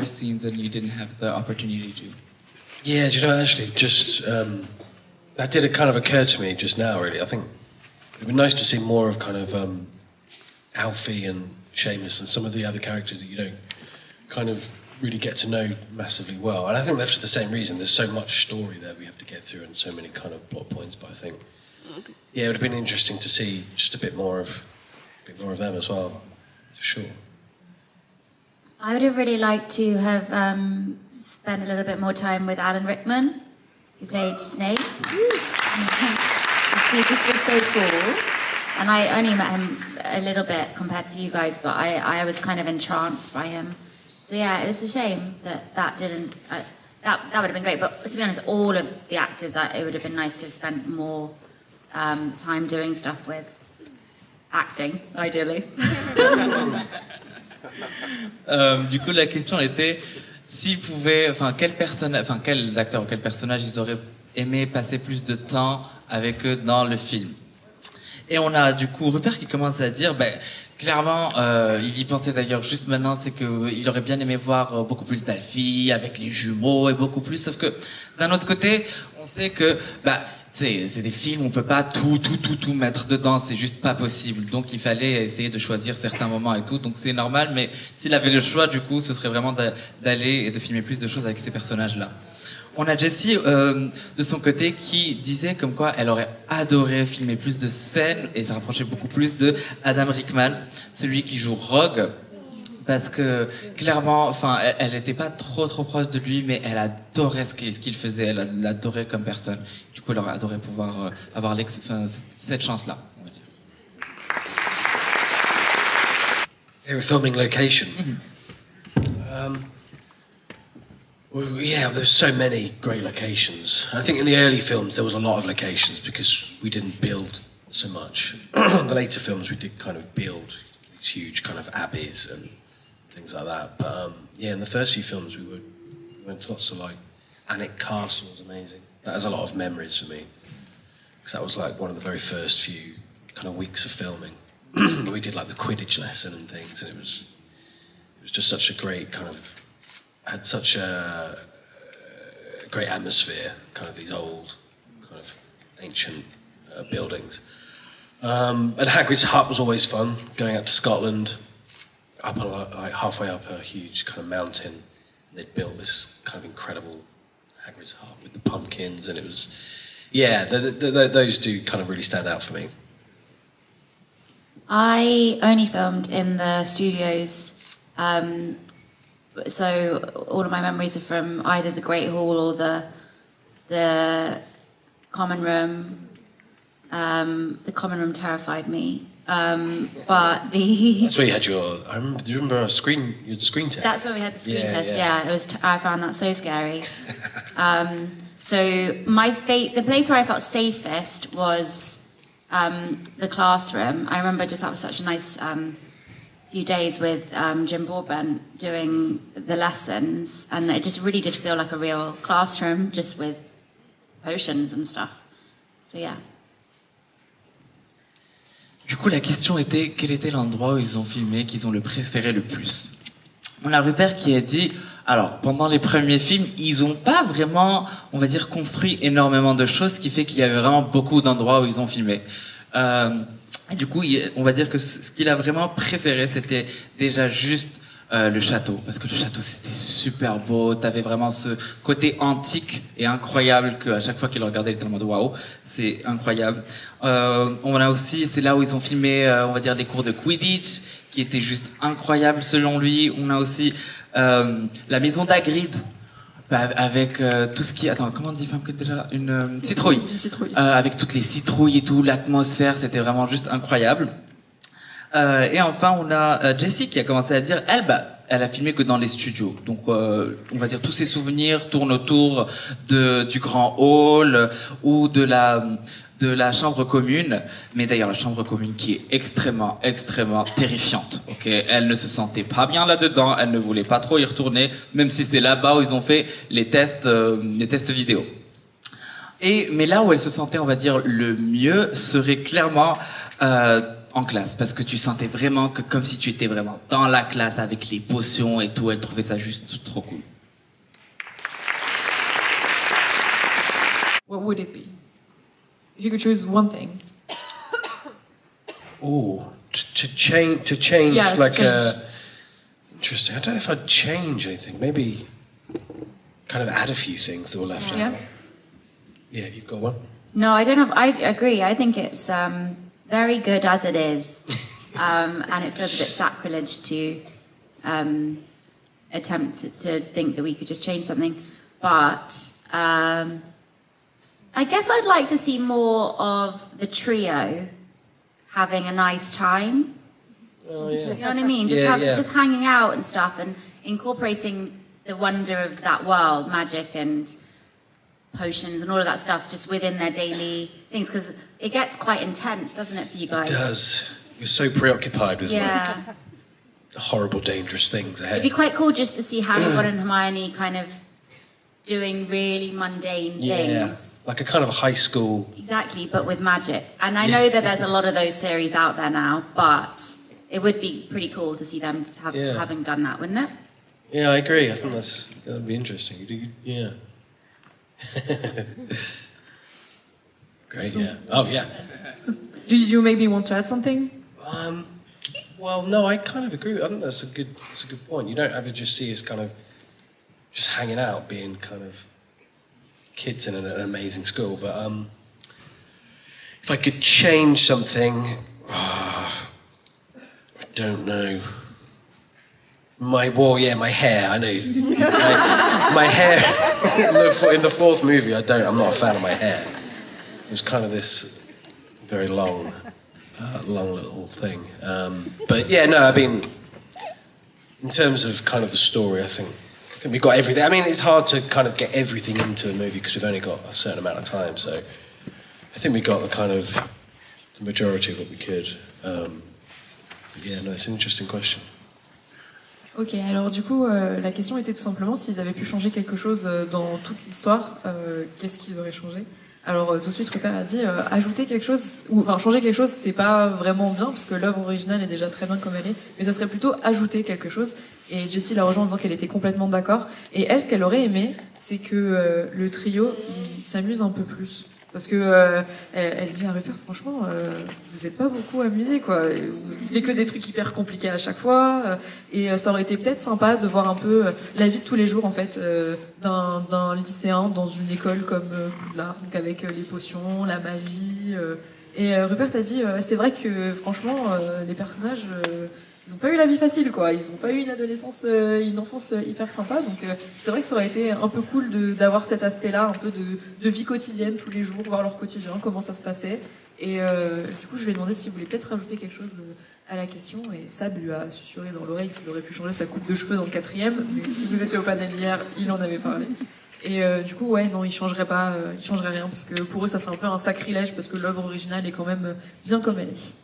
more scenes and you didn't have the opportunity to? Yeah, do you know, actually, just that did kind of occur to me just now, really. I think it'd be nice to see more of kind of Alfie and Seamus and some of the other characters that you don't kind of really get to know massively well. And I think that's for the same reason. There's so much story there we have to get through and so many kind of plot points, but I think, yeah, it would have been interesting to see just a bit more of them as well, for sure. I would have really liked to have spent a little bit more time with Alan Rickman, who played Snape. He just was so cool. And I only met him a little bit compared to you guys, but I was kind of entranced by him. So yeah, it was a shame that didn't... that would have been great, but to be honest, all of the actors, it would have been nice to have spent more time doing stuff with. Acting, ideally. Du coup, la question était s'ils pouvaient, quels acteurs ou quels personnages ils auraient aimé passer plus de temps avec eux dans le film. Et on a du coup Rupert qui commence à dire, clairement, il y pensait d'ailleurs juste maintenant, c'est qu'il aurait bien aimé voir beaucoup plus d'Alfie avec les jumeaux et beaucoup plus, sauf que d'un autre côté, on sait que c'est des films, on peut pas tout mettre dedans, c'est juste pas possible. Donc il fallait essayer de choisir certains moments et tout, donc c'est normal, mais s'il avait le choix, du coup, ce serait vraiment d'aller et de filmer plus de choses avec ces personnages-là. On a Jessie, de son côté, qui disait comme quoi elle aurait adoré filmer plus de scènes et ça rapprochait beaucoup plus de Adam Rickman, celui qui joue Rogue, parce que clairement, elle n'était pas trop proche de lui, mais elle adorait ce qu'il faisait, elle l'adorait comme personne. Du coup, elle aurait adoré pouvoir avoir cette chance-là, on va dire. Favorite filming location? Well, yeah, there's so many great locations. I think in the early films there was a lot of locations because we didn't build so much. The later films we did kind of build these huge kind of abbeys and things like that. But yeah, in the first few films we went to lots of like Alnwick Castle was amazing. That has a lot of memories for me because that was like one of the very first few kind of weeks of filming. We did like the Quidditch lesson and things, and it was just such a great kind of. Had such a great atmosphere, kind of these old, kind of ancient buildings. And Hagrid's hut was always fun, going up to Scotland, up like halfway up a huge kind of mountain. And they'd built this kind of incredible Hagrid's hut with the pumpkins, and it was, yeah, those do kind of really stand out for me. I only filmed in the studios. So all of my memories are from either the Great Hall or the Common Room. The Common Room terrified me, but the. That's where you had your. Do you remember your screen test? That's where we had the screen test. Yeah, it was. I found that so scary. So the place where I felt safest was the classroom. I remember that was such a nice. Few days with Jim Broadbent doing the lessons, and it just really did feel like a real classroom, just with potions and stuff. So yeah. Du coup, la question était quel était l'endroit où ils ont filmé, qu'ils ont le préféré le plus. On a Rupert qui a dit, alors pendant les premiers films, ils n'ont pas vraiment, on va dire, construit énormément de choses, ce qui fait qu'il y avait vraiment beaucoup d'endroits où ils ont filmé. Et du coup, on va dire que ce qu'il a vraiment préféré, c'était déjà juste le château. Parce que le château, c'était super beau. T'avais vraiment ce côté antique et incroyable qu'à chaque fois qu'il le regardait, il était en mode waouh, c'est incroyable. On a aussi, c'est là où ils ont filmé, on va dire, des cours de Quidditch, qui étaient juste incroyables selon lui. On a aussi la maison d'Hagrid. Avec tout ce qui... Attends, comment on dit déjà une citrouille. Une citrouille. Avec toutes les citrouilles et tout, l'atmosphère, c'était vraiment juste incroyable. Et enfin, on a Jessie qui a commencé à dire, elle a filmé que dans les studios. Donc, on va dire, tous ses souvenirs tournent autour du grand hall ou de la chambre commune, mais d'ailleurs la chambre commune qui est extrêmement terrifiante. Ok, elle ne se sentait pas bien là-dedans, elle ne voulait pas trop y retourner, même si c'est là-bas où ils ont fait les tests vidéo. Mais là où elle se sentait, on va dire, le mieux serait clairement, en classe, parce que tu sentais vraiment que comme si tu étais vraiment dans la classe avec les potions et tout, elle trouvait ça juste trop cool. What would it be? If you could choose one thing. Oh, to change Yeah, like to change. Interesting. I don't know if I'd change anything. Maybe kind of add a few things that were left Yeah. out. Yeah, you've got one? No, I don't have. I agree. I think it's very good as it is, and it feels a bit sacrilege to attempt to think that we could just change something. But I guess I'd like to see more of the trio having a nice time. Oh, yeah. You know what I mean? Just just hanging out and stuff, and incorporating the wonder of that world, magic and potions and all of that stuff, just within their daily things, because it gets quite intense, doesn't it, for you guys? It does. You're so preoccupied with Yeah. like horrible, dangerous things ahead. It'd be quite cool just to see Harry, Ron and Hermione kind of doing really mundane things. Like a kind of high school. Exactly, but with magic. And I know that there's a lot of those series out there now, but it would be pretty cool to see them having done that, wouldn't it? Yeah, I agree. I think that'd be interesting. Yeah. Great, yeah. Oh, yeah. Do you maybe want to add something? Well, no, I kind of agree. I think that's a good point. You don't ever just see us kind of just hanging out, being kind of kids in an amazing school. But if I could change something, I don't know. My hair. I know. my hair in the fourth movie. I'm not a fan of my hair. It was kind of this very long little thing. But yeah, no. I mean, in terms of kind of the story, I think we got everything. I mean, it's hard to kind of get everything into a movie because we've only got a certain amount of time. So I think we got the majority of what we could. But yeah, no, it's an interesting question. Ok, alors du coup, la question était tout simplement s'ils avaient pu changer quelque chose dans toute l'histoire, qu'est-ce qu'ils auraient changé? Alors tout de suite, Rupert a dit ajouter quelque chose, enfin changer quelque chose, c'est pas vraiment bien parce que l'œuvre originale est déjà très bien comme elle est, mais ça serait plutôt ajouter quelque chose. Et Jessie l'a rejoint en disant qu'elle était complètement d'accord. Et elle, ce qu'elle aurait aimé, c'est que le trio il s'amuse un peu plus. Parce que elle dit à Rupert, franchement, vous n'êtes pas beaucoup amusé, quoi. Vous vivez que des trucs hyper compliqués à chaque fois. Et ça aurait été peut-être sympa de voir un peu la vie de tous les jours, en fait, d'un lycéen dans une école comme Poudlard, donc avec les potions, la magie. Et Rupert a dit, c'est vrai que franchement, les personnages, ils n'ont pas eu la vie facile, quoi. Ils n'ont pas eu une adolescence, une enfance hyper sympa. Donc c'est vrai que ça aurait été un peu cool d'avoir cet aspect-là, un peu de vie quotidienne tous les jours, voir leur quotidien, comment ça se passait. Et du coup, je lui ai demandé s'il voulait peut-être rajouter quelque chose à la question. Et Sab lui a susurré dans l'oreille qu'il aurait pu changer sa coupe de cheveux dans le 4e. Mais si vous étiez au panel hier, il en avait parlé. Et du coup, ouais, non, ils changeraient rien parce que pour eux, ça serait un peu un sacrilège parce que l'œuvre originale est quand même bien comme elle est.